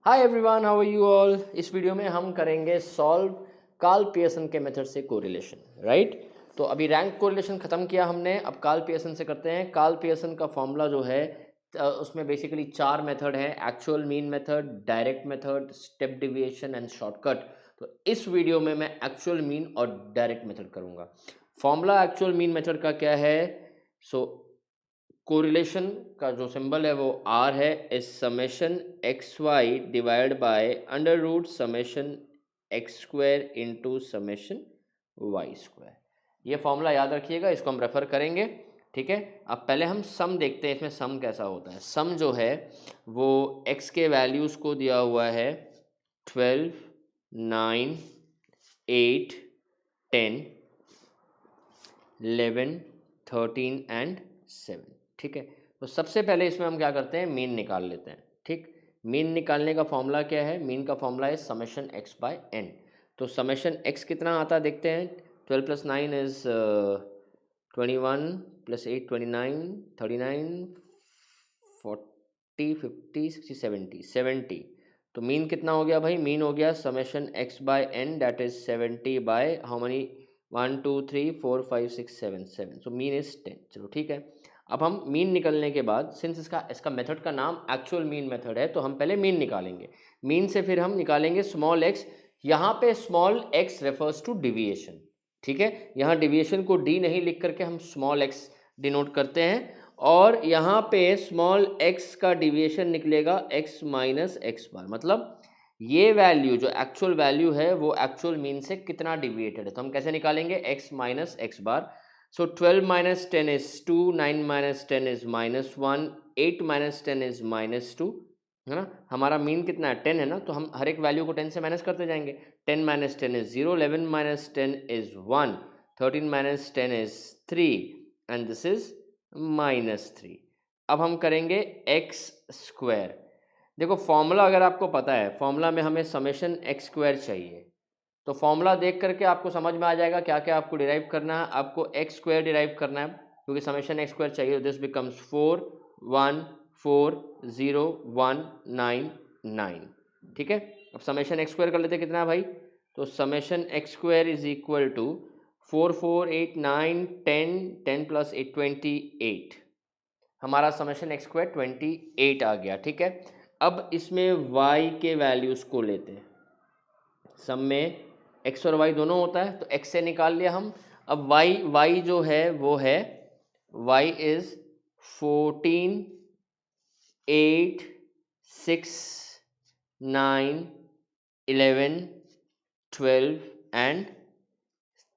Hi everyone, how are you all. इस video में हम करेंगे सॉल्व कार्ल पियर्सन के मेथड से कोरिलेशन, राइट। तो अभी रैंक कोरिलेशन ख़त्म किया हमने, अब कार्ल पियर्सन से करते हैं। कार्ल पियर्सन का फॉर्मूला जो है उसमें बेसिकली 4 मेथड है: actual mean method, direct method, step deviation and shortcut. तो इस वीडियो में मैं एक्चुअल मीन और डायरेक्ट मेथड करूँगा। फॉर्मूला एक्चुअल मीन मेथड का क्या है? सो कोरिलेशन का जो सिंबल है वो आर है, is summation X Y divide by under root summation X square into summation Y square. ये फॉर्मूला याद रखिएगा, इसको हम रेफर करेंगे, ठीक है। अब पहले हम सम देखते हैं, इसमें सम कैसा होता है। सम जो है वो एक्स के वैल्यूज़ को दिया हुआ है 12, 9, 8, 10, 11, 13 एंड 7, ठीक है। तो सबसे पहले इसमें हम क्या करते हैं, मीन निकाल लेते हैं, ठीक। मीन निकालने का फॉर्मूला क्या है? मीन का फॉर्मूला है समेशन एक्स बाय एन। तो समेशन एक्स कितना आता है देखते हैं। 12 + 9 इज 21 + 8 29, 39, 40, 50, 60, 70, 70। तो मीन कितना हो गया भाई? मीन हो गया summation X by N, that is 70 by how many? 1 2 3 4 5 6 7 7। So mean is 10। चलो ठीक है। अब हम मीन निकलने के बाद, सिंस इसका मेथड का नाम एक्चुअल मीन मेथड है, तो हम पहले मीन निकालेंगे। मीन से फिर हम निकालेंगे स्मॉल एक्स। यहाँ पे small X refers to deviation, ठीक है। यहाँ डिविएशन को डी नहीं लिख करके हम स्मॉल एक्स डिनोट करते हैं, और यहाँ पे स्मॉल एक्स का डिविएशन निकलेगा एक्स माइनस एक्स बार। मतलब ये वैल्यू जो एक्चुअल वैल्यू है वो एक्चुअल मीन से कितना डिविएटेड है। तो हम कैसे निकालेंगे? X minus x bar. So 12 minus 10 is 2, 9 minus 10 is -1, 8 minus 10 is -2, है ना। हमारा मीन कितना है? 10 है ना, तो हम हर एक वैल्यू को 10 से माइनस करते जाएंगे। 10 minus 10 is 0, 11 minus 10 is 1, 13 minus 10 is 3 and this is -3। अब हम करेंगे एक्स स्क्वायर। देखो फॉर्मूला अगर आपको पता है, फॉर्मूला में हमें समेशन एक्स स्क्वायर चाहिए, तो फॉर्मूला देख करके आपको समझ में आ जाएगा क्या क्या आपको डिराइव करना है। आपको एक्स स्क्वायर डिराइव करना है, क्योंकि समेशन एक्स स्क्वायर चाहिए। दिस बिकम्स 4 1 4 0 1 9 9, ठीक है। अब समेशन एक्स स्क्वायर कर लेते हैं, कितना है भाई? तो summation X square is equal to 4 4 8 9 10, 10 + 8 28। हमारा समेशन एक्स स्क्वायर 28 आ गया, ठीक है। अब इसमें y के वैल्यूज़ को लेते हैं। सम में x और y दोनों होता है, तो x से निकाल लिया हम। अब y जो है वो है y इज 14, 8, 6, 9, 11, 12 एंड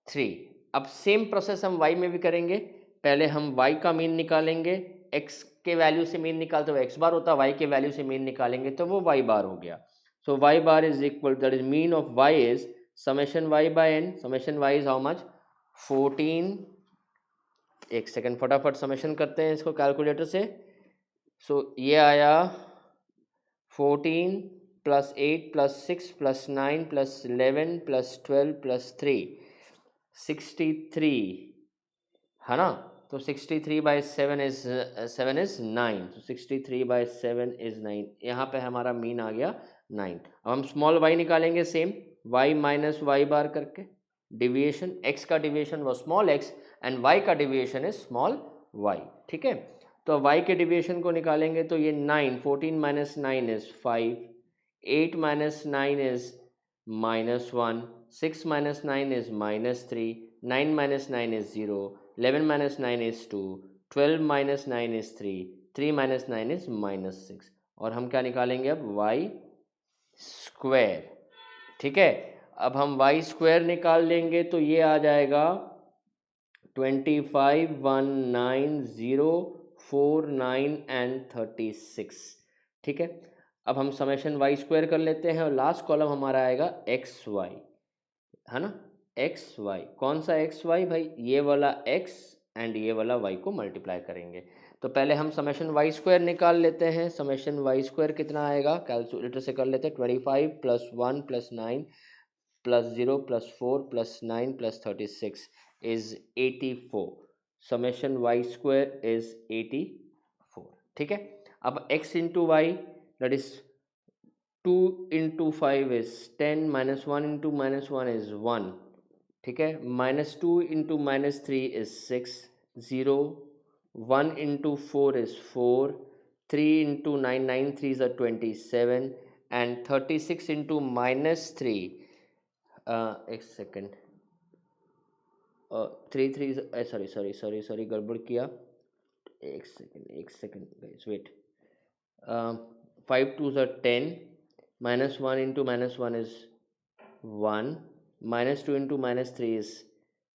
3। अब सेम प्रोसेस हम y में भी करेंगे। पहले हम y का मीन निकालेंगे, x के वैल्यू से मीन निकालते हुए x बार होता है, y के वैल्यू से मीन निकालेंगे तो वो y बार हो गया। So y bar is equal, that is mean of y is summation y by n। Summation y is how much? 14। एक सेकेंड, फटाफट समेशन करते हैं इसको कैलकुलेटर से। सो ये आया 14 + 8 + 6 + 9 + 11 + 12 + 3, 63, है ना। तो 63/7 इज 7 इज 9, तो 63/7 इज 9। यहाँ पे हमारा मीन आ गया 9। अब हम स्मॉल y निकालेंगे, सेम y माइनस वाई बार करके। डिविएशन x का डिविएशन वो स्मॉल x एंड y का डिविएशन इज स्मॉल y, ठीक है। तो y के डिविएशन को निकालेंगे तो ये 9, 14 minus 9 is 5, 8 minus 9 is -1, 6 minus 9 is -3, 9 minus 9 is 0, 11 minus 9 is 2, 12 minus 9 is 3, 3 minus 9 is -6। और हम क्या निकालेंगे अब? y स्क्वायर, ठीक है। अब हम y स्क्वायर निकाल लेंगे तो ये आ जाएगा 25, 1 9 0 4 9 एंड 36, ठीक है। अब हम समेशन y स्क्वायर कर लेते हैं और लास्ट कॉलम हमारा आएगा एक्स वाई, है ना। एक्स वाई, कौन सा एक्स वाई भाई? ये वाला x एंड ये वाला y को मल्टीप्लाई करेंगे। तो पहले हम समेशन y स्क्वायर निकाल लेते हैं। समेशन y स्क्वायर कितना आएगा? कैलकुलेटर से कर लेते हैं। 25 + 1 + 9 + 0 + 4 + 9 + 36 is 84। Summation y square is 84, ठीक है। अब x into Y, that is 2 into 5 is 10, -1 into -1 is 1, ठीक है। -2 into -3 is 6, 0, 1 into 4 is 4, 3 into 9, 9 3 are 27, and 36 into -3, एक सेकेंड, 3 सॉरी गड़बड़ किया, एक second guys, wait, 5 2s are 10, -1 into -1 is 1, -2 into -3 is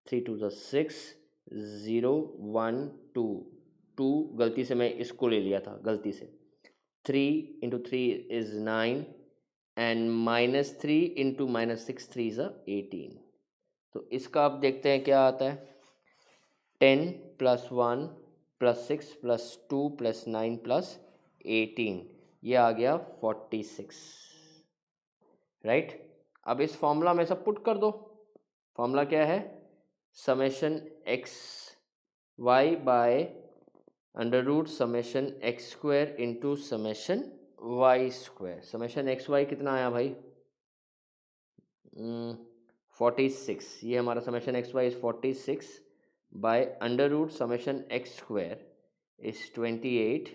3 2s are 6, 0 1 2, 2 गलती से मैं इसको ले लिया था गलती से, 3 into 3 is 9, and -3 into -6 3 is 18। तो इसका आप देखते हैं क्या आता है, 10 + 1 + 6 + 2 + 9 + 18, ये आ गया 46, राइट। अब इस फॉर्मूला में सब पुट कर दो। फॉर्मूला क्या है, summation X Y by √, summation X square into summation Y square. Summation X Y कितना आया भाई, 46, ये हमारा summation X Y is 46 by √, summation X square is 28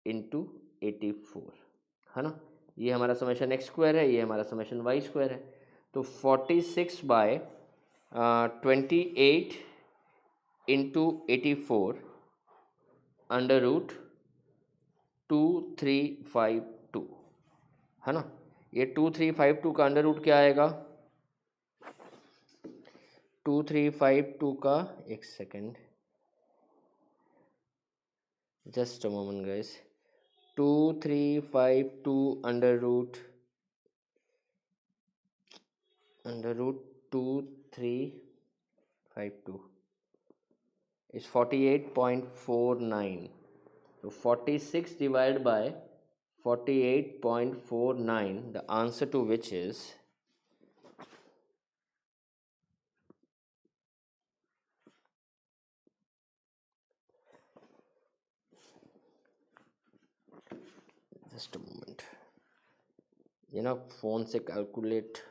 into 84, है ना। ये हमारा समेशन एक्स स्क्वायर है, ये हमारा समेशन वाई स्क्वायर है। तो 46 बाय 28 इंटू 84 √2352, है ना। ये 2352 का √ क्या आएगा, 2352 का, एक second, just a moment guys, 2352 √2352 is 48.49, so 46 divided by 48.49, the answer to which is just a moment, you know, phone से calculate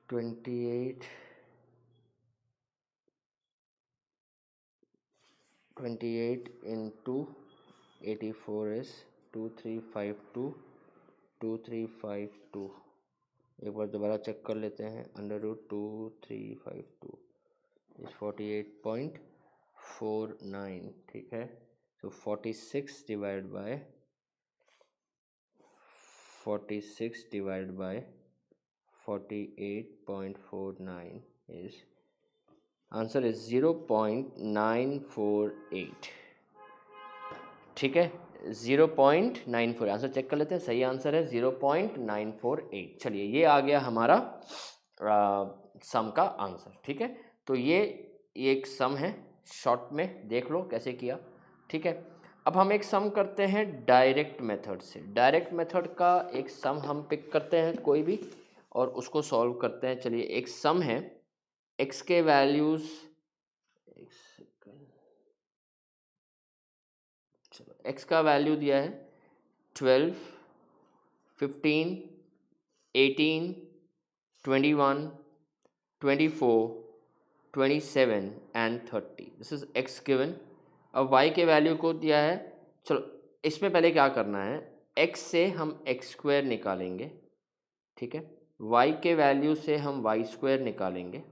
28 into 84 is 2352, एक बार दोबारा चेक कर लेते हैं, √2352 इज 48.49, ठीक है। तो 46 divide by 48.49 is, answer is 0.948, ठीक है। 0.94, आंसर चेक कर लेते हैं, सही आंसर है 0.948। चलिए, ये आ गया हमारा सम का आंसर, ठीक है। तो ये एक सम है, शॉर्ट में देख लो कैसे किया, ठीक है। अब हम एक सम करते हैं डायरेक्ट मेथड से। डायरेक्ट मेथड का एक सम हम पिक करते हैं कोई भी, और उसको सॉल्व करते हैं। चलिए, एक सम है, एक्स के वैल्यूज, चलो, एक्स का वैल्यू दिया है 12, 15, 18, 21, 24, 27 and 30, this is x given. अब वाई के वैल्यू को दिया है, चलो इसमें पहले क्या करना है, एक्स से हम एक्स स्क्वायर निकालेंगे, ठीक है। वाई के वैल्यू से हम वाई स्क्वायर निकालेंगे,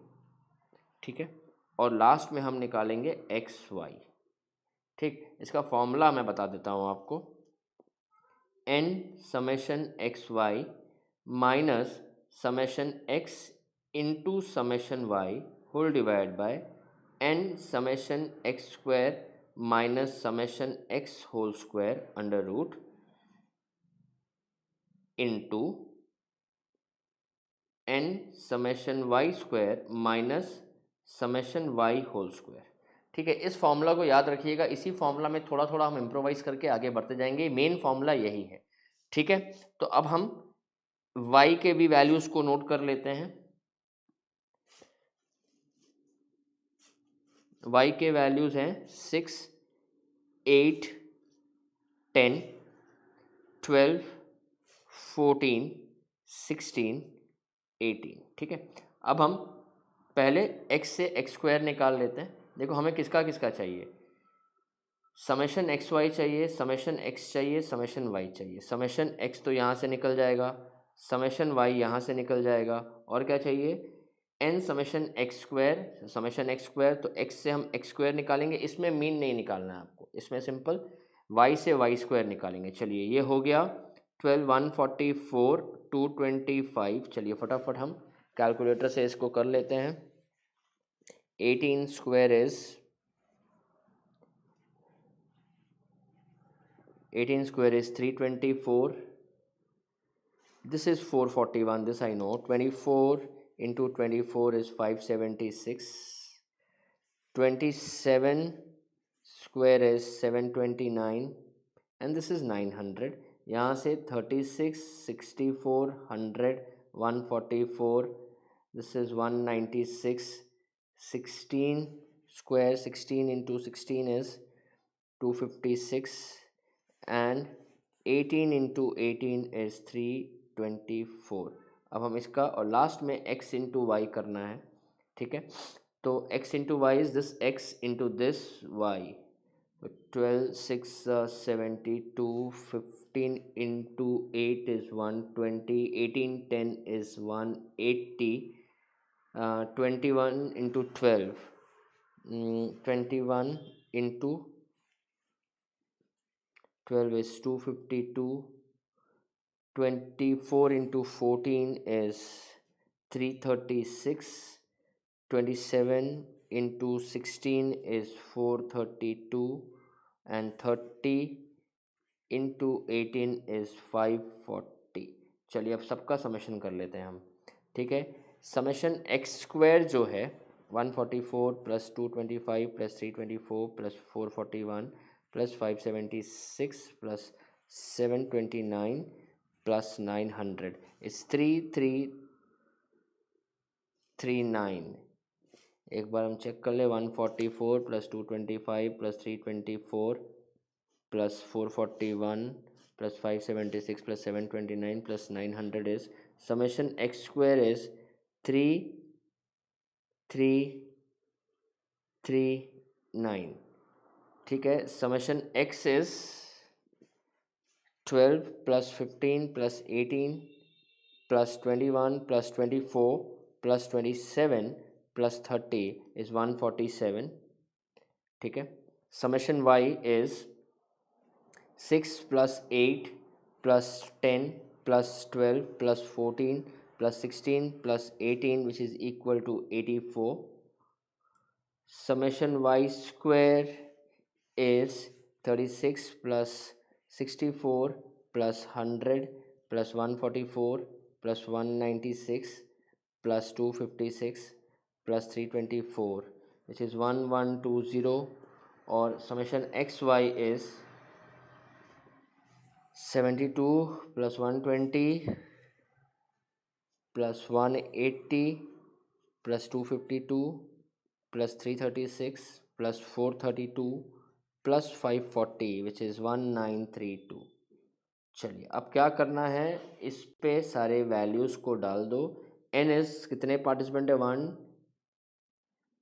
ठीक है। और लास्ट में हम निकालेंगे एक्स वाई, ठीक। इसका फॉर्मूला मैं बता देता हूँ आपको, n summation X Y minus summation X into summation Y whole divide by n summation X square minus summation X whole square √ into n summation Y square minus summation Y whole square, ठीक है। इस formula को याद रखिएगा, इसी formula में थोड़ा थोड़ा हम इम्प्रोवाइज करके आगे बढ़ते जाएंगे, मेन फॉर्मूला यही है, ठीक है। तो अब हम y के भी वैल्यूज को नोट कर लेते हैं। y के वैल्यूज हैं 6, 8, 10, 12, 14, 16, 18। ठीक है, अब हम पहले x से x स्क्वायर निकाल लेते हैं। देखो हमें किसका किसका चाहिए, समेशन एक्स वाई चाहिए, समेशन एक्स चाहिए, समेशन वाई चाहिए। समेशन एक्स तो यहाँ से निकल जाएगा, समेशन वाई यहाँ से निकल जाएगा, और क्या चाहिए, N summation X square. Summation X square तो एक्स से हम एक्स स्क्वायर निकालेंगे, इसमें मीन नहीं निकालना है आपको, इसमें सिंपल वाई से वाई स्क्वायर निकालेंगे। चलिए ये हो गया 12, 144, 225। चलिए फटाफट हम कैलकुलेटर से इसको कर लेते हैं। 18 square is 324. This is 441, this I know. 24 into 24 is 576. 27 square is 729 and this is 900. यहाँ से 36, 64, 100, 144, this is 196. 16 square, 16 into 16 is 256 and 18 into 18 is 324। अब हम इसका और लास्ट में x इंटू वाई करना है। ठीक है, तो x into Y is this x into this y। 12, 6, 72, 15 into 8 is 120, 18, 10 is 180, 21 into 12, 21 into 12 is 252, 24 into 14 is 336, 27 into 16 is 432 and 30 into 18 is 540। चलिए अब सबका समेशन कर लेते हैं हम। ठीक है, समेशन एक्स स्क्वायर जो है 144 plus 225 plus 324 plus 441 plus 576 plus 729 plus 900 is 3339। एक बार हम चेक कर ले, 144 plus 225 plus 324 plus 441 plus 576 plus 729 plus 900 is summation X square is 3339। ठीक है, summation x is 12 plus 15 plus 18 plus 21 plus 24 plus 27 plus 30 is 147। ठीक है, summation Y is 6 plus 8 plus 10 plus 12 plus 14 plus 16 plus 18 which is equal to 84। Summation y square is 36 plus 64 plus 100 plus 144 plus 196 plus 256 plus 324 which is 1120 और summation xy is 72 plus 120 plus 180 plus 252 plus 336 plus 432 plus 540 which is 1932। चलिए अब क्या करना है, इस पे सारे values को डाल दो। एन एस कितने पार्टिसिपेंट है, 1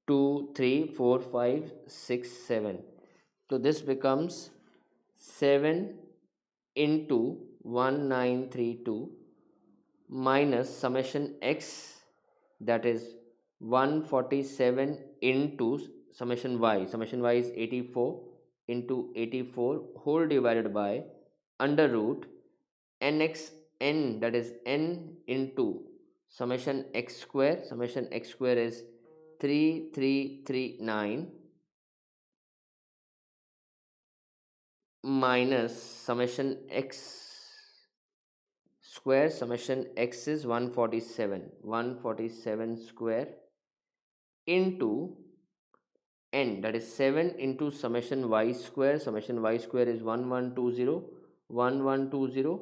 2 3 4 5 6 7, तो this becomes 7 into 1932 minus summation x that is 147 into summation y is 84 into 84 whole divided by under root nx n, that is n into summation x square is 3339 minus summation x square, summation x is 147 square into n, that is 7 into summation y square is 1120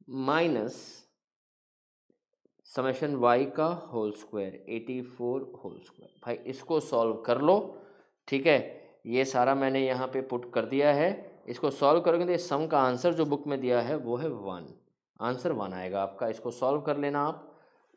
minus summation y का whole square 84 whole square. भाई इसको solve कर लो। ठीक है, ये सारा मैंने यहाँ पे पुट कर दिया है। इसको सॉल्व करोगे तो इस सम का आंसर जो बुक में दिया है वो है 1, आंसर 1 आएगा आपका। इसको सॉल्व कर लेना आप,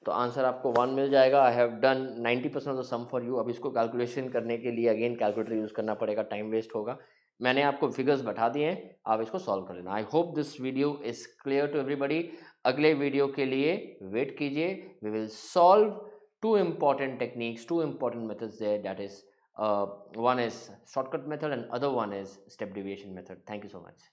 तो आंसर आपको 1 मिल जाएगा। I have done 90% of the sum for you. अब इसको कैलकुलेशन करने के लिए अगेन कैलकुलेटर यूज़ करना पड़ेगा, टाइम वेस्ट होगा। मैंने आपको फिगर्स बता दिए हैं, आप इसको सॉल्व कर लेना। I hope this video is clear to everybody. अगले वीडियो के लिए वेट कीजिए। We will solve two important techniques, two important methods there, that is one is shortcut method and other one is step deviation method. Thank you so much.